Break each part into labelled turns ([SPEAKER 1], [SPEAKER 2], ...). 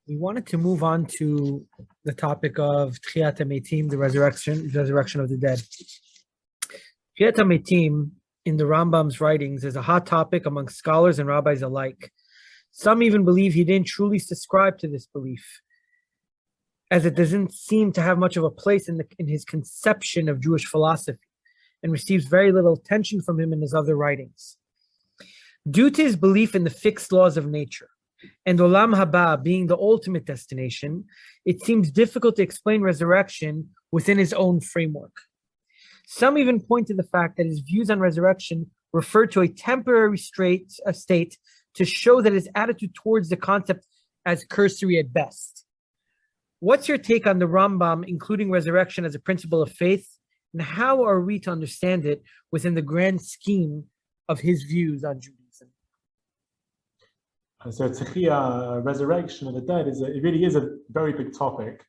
[SPEAKER 1] We wanted to move on to the topic of Tehiyat Hametim, the resurrection of the dead. Tehiyat Hametim in the Rambam's writings is a hot topic among scholars and rabbis alike. Some even believe he didn't truly subscribe to this belief, as it doesn't seem to have much of a place in his conception of Jewish philosophy, and receives very little attention from him in his other writings. Due to his belief in the fixed laws of nature, and Olam Haba being the ultimate destination, it seems difficult to explain resurrection within his own framework. Some even point to the fact that his views on resurrection refer to a temporary state to show that his attitude towards the concept as cursory at best. What's your take on the Rambam including resurrection as a principle of faith, and how are we to understand it within the grand scheme of his views on Judaism?
[SPEAKER 2] So Tehiyat, resurrection of the dead, it really is a very big topic,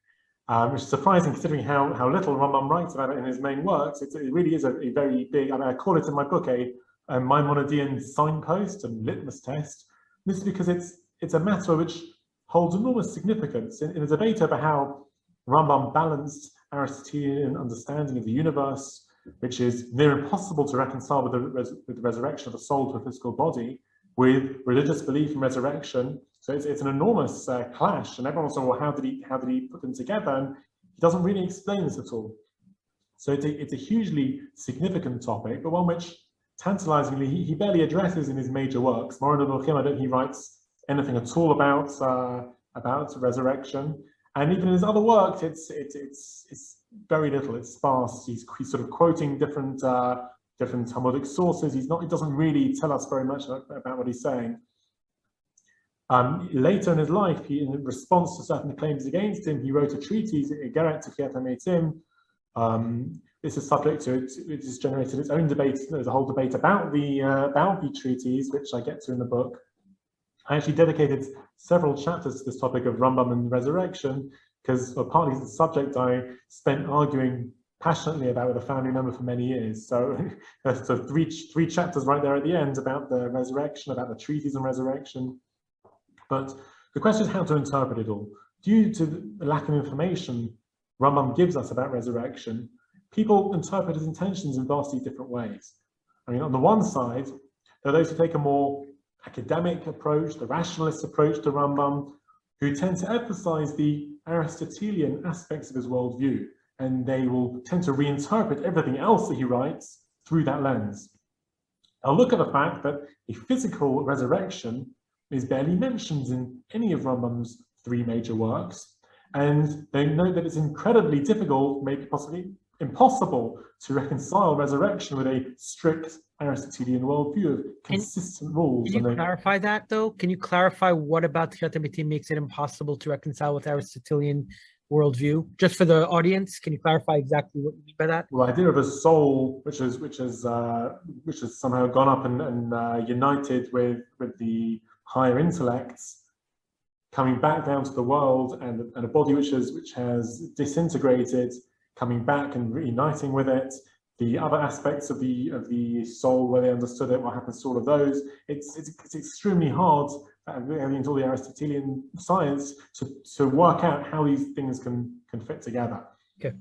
[SPEAKER 2] which is surprising considering how little Rambam writes about it in his main works. It really is a very big, I call it in my book a Maimonidean signpost and litmus test. This is because it's a matter which holds enormous significance in a debate over how Rambam balanced Aristotelian understanding of the universe, which is near impossible to reconcile with the resurrection of the soul to a physical body, with religious belief in resurrection. So it's an enormous clash, and everyone was saying, well, how did he put them together? And he doesn't really explain this at all. So it's a hugely significant topic, but one which, tantalizingly, he barely addresses in his major works. I don't think he writes anything at all about resurrection, and even in his other works, it's very little. It's sparse. He's sort of quoting different Talmudic sources. He doesn't really tell us very much about what he's saying. Later in his life, in response to certain claims against him, he wrote a treatise, Tehiyat Hametim. This is subject to it has generated its own debate. There's a whole debate about the treatise, which I get to in the book. I actually dedicated several chapters to this topic of Rambam and resurrection, because partly the subject I spent arguing passionately about with a family member for many years. So three chapters right there at the end about the resurrection, about the treatise on resurrection. But the question is how to interpret it all. Due to the lack of information Rambam gives us about resurrection, people interpret his intentions in vastly different ways. I mean, on the one side, there are those who take a more academic approach, the rationalist approach to Rambam, who tend to emphasize the Aristotelian aspects of his worldview, and they will tend to reinterpret everything else that he writes through that lens. I'll look at the fact that a physical resurrection is barely mentioned in any of Rambam's three major works, and they note that it's incredibly difficult, maybe possibly impossible, to reconcile resurrection with a strict Aristotelian worldview of consistent rules.
[SPEAKER 1] Can you clarify that, though? Can you clarify what about Tehiyat Hametim makes it impossible to reconcile with Aristotelian worldview? Just for the audience, can you clarify exactly what you mean by that?
[SPEAKER 2] Well, the idea of a soul which has somehow gone up and united with the higher intellects, coming back down to the world, and a body which has disintegrated, coming back and reuniting with it. The other aspects of the soul, where they understood it, what happens to all of those. It's extremely hard, into all the Aristotelian science, to work out how these things can fit together.
[SPEAKER 1] Okay.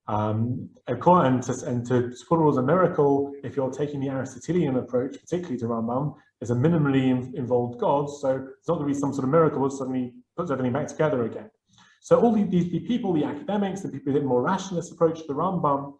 [SPEAKER 2] And to put it as a miracle, if you're taking the Aristotelian approach, particularly to Rambam, there's a minimally involved God, so it's not going to be some sort of miracle that suddenly puts everything back together again. So all these people, the academics, the people who take a more rationalist approach to the Rambam,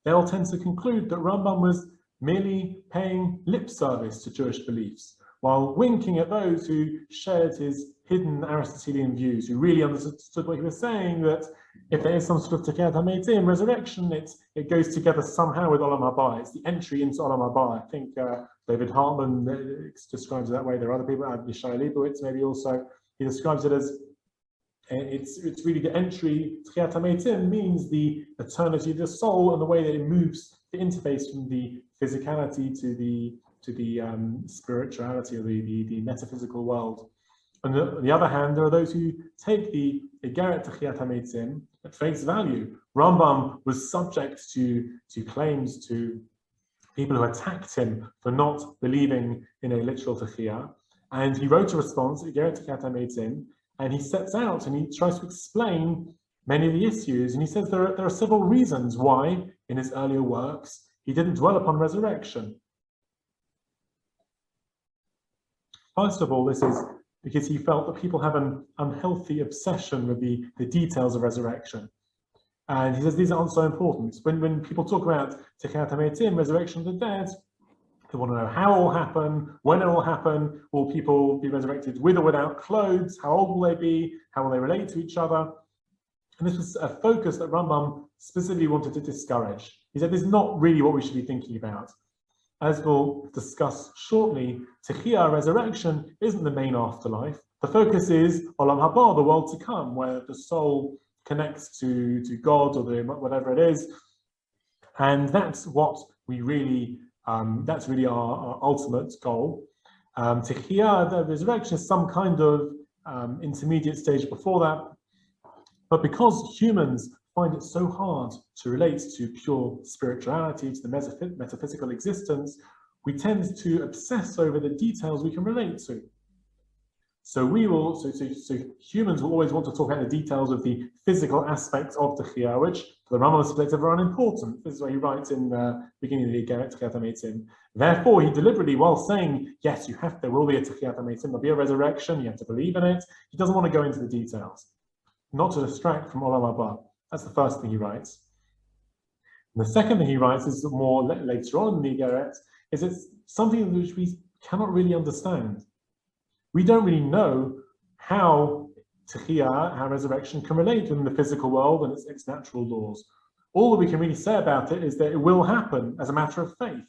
[SPEAKER 2] they'll tend to conclude that Rambam was merely paying lip service to Jewish beliefs, while winking at those who shared his hidden Aristotelian views, who really understood what he was saying, that if there is some sort of Tehiyat Hametim, resurrection, it goes together somehow with Olam Haba. It's the entry into Olam Haba. I think David Hartman describes it that way. There are other people, Yishai Leibowitz maybe also, he describes it as it's really the entry. Tehiyat Hametim means the eternity of the soul and the way that it moves, the interface from the physicality to the spirituality or the metaphysical world. On the other hand, there are those who take the Igeret Tehiyat Hametim at face value. Rambam was subject to claims to people who attacked him for not believing in a literal Tehiyah, And he wrote a response, Tehiyat Hametim, and he sets out and he tries to explain many of the issues. And he says there are several reasons why, in his earlier works, he didn't dwell upon resurrection. First of all, this is because he felt that people have an unhealthy obsession with the details of resurrection. And he says these aren't so important. When people talk about Tehiyat Hametim, resurrection of the dead, they want to know how it will happen, when it will happen, will people be resurrected with or without clothes, how old will they be, how will they relate to each other? And this was a focus that Rambam specifically wanted to discourage. He said this is not really what we should be thinking about. As we'll discuss shortly, Tehiyah, resurrection, isn't the main afterlife. The focus is Olam Haba, the world to come, where the soul connects to God or whatever it is. And that's what we really that's really our ultimate goal. Tehiyah, the resurrection, is some kind of intermediate stage before that. But because humans find it so hard to relate to pure spirituality, to the metaphysical existence, we tend to obsess over the details we can relate to. So humans will always want to talk about the details of the physical aspects of Tehiyah, which for the Rambam's perspective are unimportant. This is what he writes in the beginning of the Tehiyat Hametim. Therefore, he deliberately, while saying, yes, there will be a Tehiyat Hametim, there'll be a resurrection, you have to believe in it, he doesn't want to go into the details, not to distract from Olam Haba. That's the first thing he writes. And the second thing he writes is more later on in the Igeret, is it's something which we cannot really understand. We don't really know how Tehiyah, how resurrection can relate within the physical world and its natural laws. All that we can really say about it is that it will happen as a matter of faith.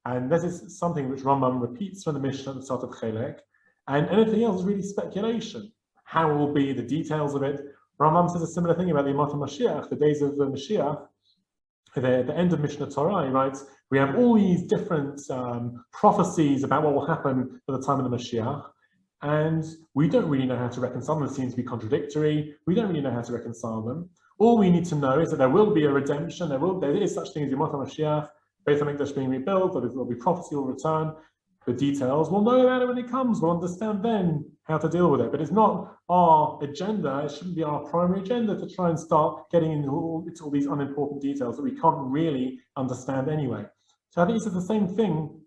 [SPEAKER 2] And this is something which Rambam repeats from the Mishnah at the start of Chelek. And anything else is really speculation. How it will be, the details of it. Rambam says a similar thing about the Yemot HaMashiach, the days of the Mashiach. At the end of Mishnah Torah, he writes, we have all these different prophecies about what will happen at the time of the Mashiach, and we don't really know how to reconcile them. They seem to be contradictory. We don't really know how to reconcile them. All we need to know is that there will be a redemption. There is such thing as Yemot HaMashiach, Beit HaMikdash being rebuilt, that there will be prophecy will return. The details, we'll know about it when it comes. We'll understand then how to deal with it. But it's not our agenda. It shouldn't be our primary agenda to try and start getting into all these unimportant details that we can't really understand anyway. So I think it's the same thing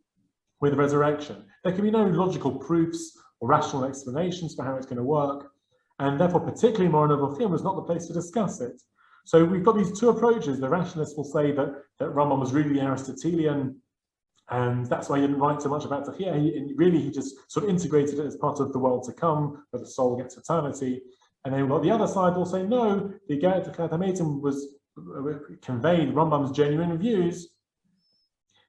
[SPEAKER 2] with resurrection. There can be no logical proofs or rational explanations for how it's going to work. And therefore, particularly Moreh Nevuchim was not the place to discuss it. So we've got these two approaches. The rationalists will say that Rambam was really Aristotelian, and that's why he didn't write so much about Tehiyah. He just sort of integrated it as part of the world to come, where the soul gets eternity. And then the other side will say, no, the Tehiyat Hametim was conveyed Rambam's genuine views,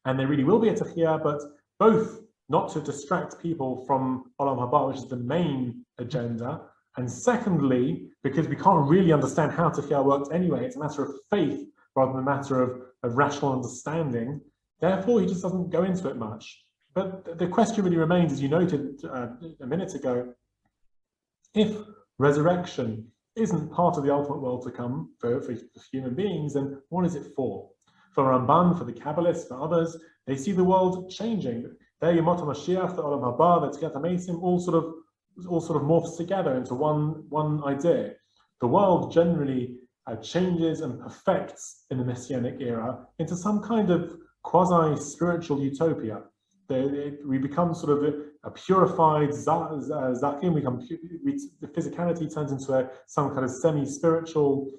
[SPEAKER 2] and there really will be a Tehiyah, but both not to distract people from Olam Haba, which is the main agenda, and secondly, because we can't really understand how Tehiyah works anyway, it's a matter of faith rather than a matter of rational understanding. Therefore, he just doesn't go into it much. But the question really remains, as you noted a minute ago, if resurrection isn't part of the ultimate world to come for human beings, then what is it for? For Rambam, for the Kabbalists, for others, they see the world changing. Their Yemot HaMashiach, the Olam Haba, the Tehiyat Hametim, all sort of morphs together into one idea. The world generally changes and perfects in the Messianic era into some kind of quasi-spiritual utopia. We become sort of a purified zakim, the physicality turns into some kind of semi-spiritual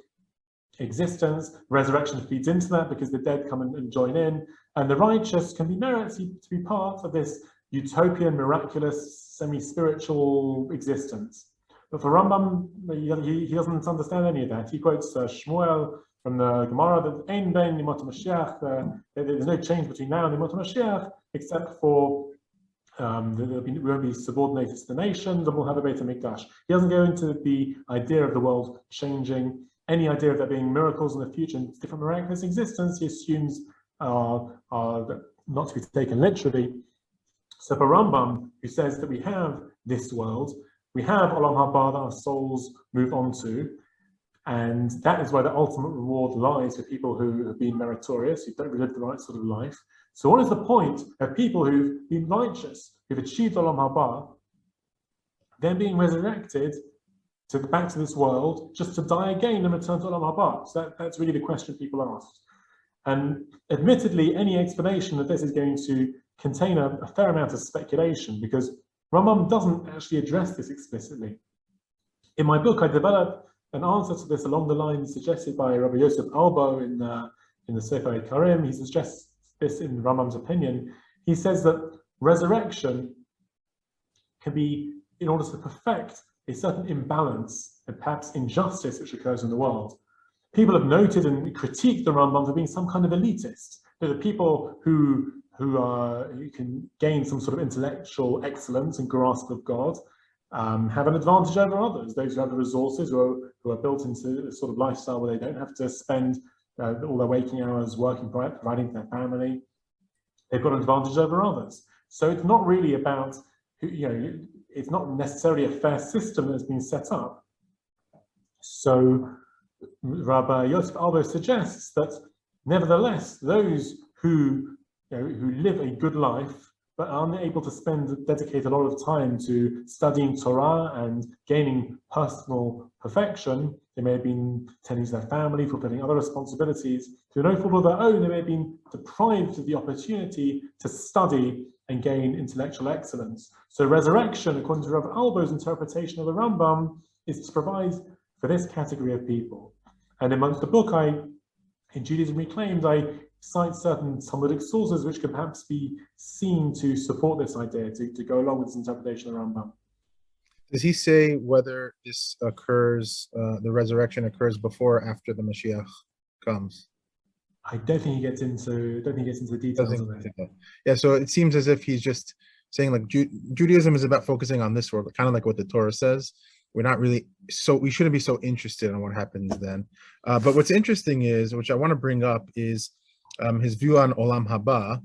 [SPEAKER 2] existence. Resurrection feeds into that because the dead come and join in, and the righteous can be merited to be part of this utopian, miraculous, semi-spiritual existence. But for Rambam, he doesn't understand any of that. He quotes Shmuel from the Gemara that Ein ben Yemot HaMashiach, there's no change between now and Yemot HaMashiach, except for we won't be subordinated to the nations, and we'll have a Beit HaMikdash. He doesn't go into the idea of the world changing, any idea of there being miracles in the future and different miraculous existence. He assumes are not to be taken literally. So for Rambam, who says that we have this world, we have Olam Haba that our souls move on to, and that is where the ultimate reward lies for people who have been meritorious, who don't live the right sort of life. So what is the point of people who've been righteous, who've achieved Olam Haba, they're being resurrected back to this world just to die again and return to Olam Haba. So that's really the question people ask. And admittedly, any explanation of this is going to contain a fair amount of speculation, because Rambam doesn't actually address this explicitly. In my book, I developed an answer to this along the lines suggested by Rabbi Yosef Albo in the Sefer Karim. He suggests this in Rambam's opinion. He says that resurrection can be in order to perfect a certain imbalance and perhaps injustice which occurs in the world. People have noted and critiqued the Rambam for being some kind of elitist. They're the people who can gain some sort of intellectual excellence and grasp of God, have an advantage over others. Those who have the resources, who are built into a sort of lifestyle where they don't have to spend all their waking hours working, providing for their family, they've got an advantage over others. So it's not really about, it's not necessarily a fair system that's been set up. So Rabbi Yosef Albo suggests that nevertheless, those who live a good life but are unable to dedicate a lot of time to studying Torah and gaining personal perfection, they may have been tending to their family, fulfilling other responsibilities. Through no fault of their own, they may have been deprived of the opportunity to study and gain intellectual excellence. So resurrection, according to Rabbi Albo's interpretation of the Rambam, is to provide for this category of people. And amongst the book, in Judaism Reclaimed, I cite certain Talmudic sources which can perhaps be seen to support this idea, to go along with this interpretation of the Rambam.
[SPEAKER 3] Does he say whether this occurs, the resurrection occurs before or after the Mashiach comes?
[SPEAKER 2] I don't think he gets into the details of it.
[SPEAKER 3] Yeah, so it seems as if he's just saying like Judaism is about focusing on this world, kind of like what the Torah says. We're not really we shouldn't be so interested in what happens then. But what's interesting is, which I want to bring up, is his view on Olam Haba,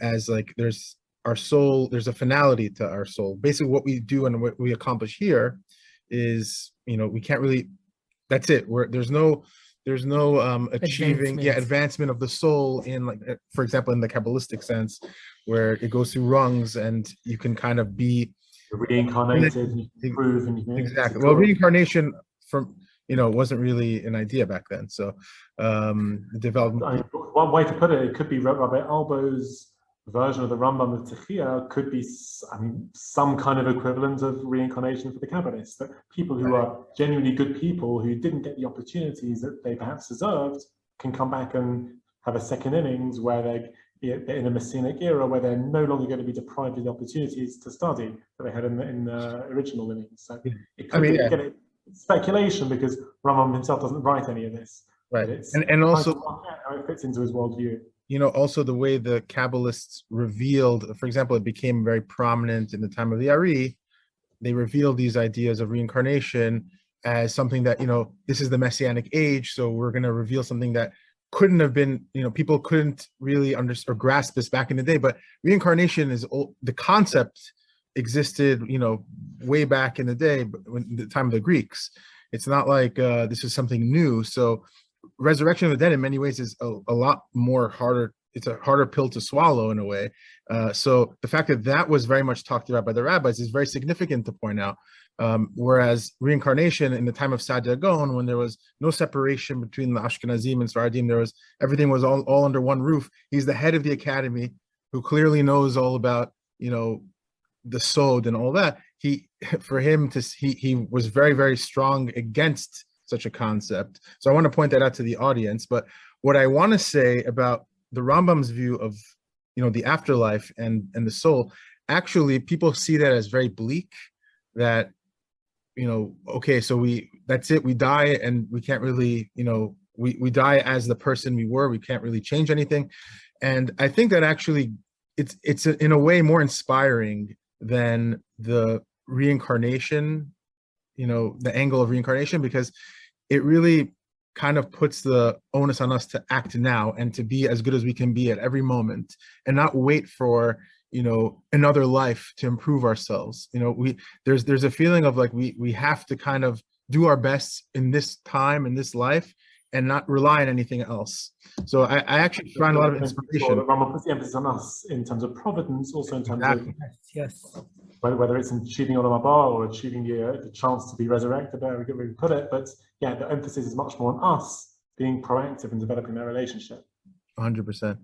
[SPEAKER 3] as like there's our soul, there's a finality to our soul. Basically what we do and what we accomplish here is, we can't really, that's it. There's no achieving advancement of the soul in, like, for example, in the Kabbalistic sense, where it goes through rungs and you can kind of be
[SPEAKER 2] reincarnated and you can improve and you can
[SPEAKER 3] exactly. Well, reincarnation wasn't really an idea back then. So development.
[SPEAKER 2] One way to put it, it could be Rabbi Albo's version of the Rambam of Tehiyat could be, some kind of equivalent of reincarnation for the Kabbalists. That people who are genuinely good people who didn't get the opportunities that they perhaps deserved can come back and have a second innings where they're in a Messianic era where they're no longer going to be deprived of the opportunities to study that they had in the original innings. So it could be speculation, because Rambam himself doesn't write any of this.
[SPEAKER 3] Right, and also
[SPEAKER 2] how it fits into his worldview.
[SPEAKER 3] Also the way the Kabbalists revealed, for example, it became very prominent in the time of the Ari. They revealed these ideas of reincarnation as something that, this is the Messianic age, so we're going to reveal something that couldn't have been, people couldn't really understand or grasp this back in the day. But reincarnation is old. The concept existed, way back in the day, when the time of the Greeks. It's not like this is something new. So resurrection of the dead in many ways is a lot more harder. It's a harder pill to swallow in a way. So the fact that was very much talked about by the rabbis is very significant to point out. Whereas reincarnation in the time of Saadia Gaon, when there was no separation between the Ashkenazim and Sfaradim, everything was all under one roof. He's the head of the academy, who clearly knows all about, the Sod and all that. He was very, very strong against such a concept. So I want to point that out to the audience. But what I want to say about the Rambam's view of, the afterlife and the soul, actually people see that as very bleak, that, okay, so that's it, we die and we can't really, we die as the person we were, we can't really change anything. And I think that actually it's in a way more inspiring than the reincarnation, the angle of reincarnation, because it really kind of puts the onus on us to act now and to be as good as we can be at every moment and not wait for, another life to improve ourselves. There's a feeling of like, we have to kind of do our best in this time, in this life, and not rely on anything else. So I actually find a lot of inspiration.
[SPEAKER 2] Rambam puts the emphasis on us in terms of providence, also in terms of
[SPEAKER 1] yes.
[SPEAKER 2] whether it's achieving Olam Haba or achieving the chance to be resurrected, there we put it. But yeah, the emphasis is much more on us being proactive in developing that relationship.
[SPEAKER 3] 100%.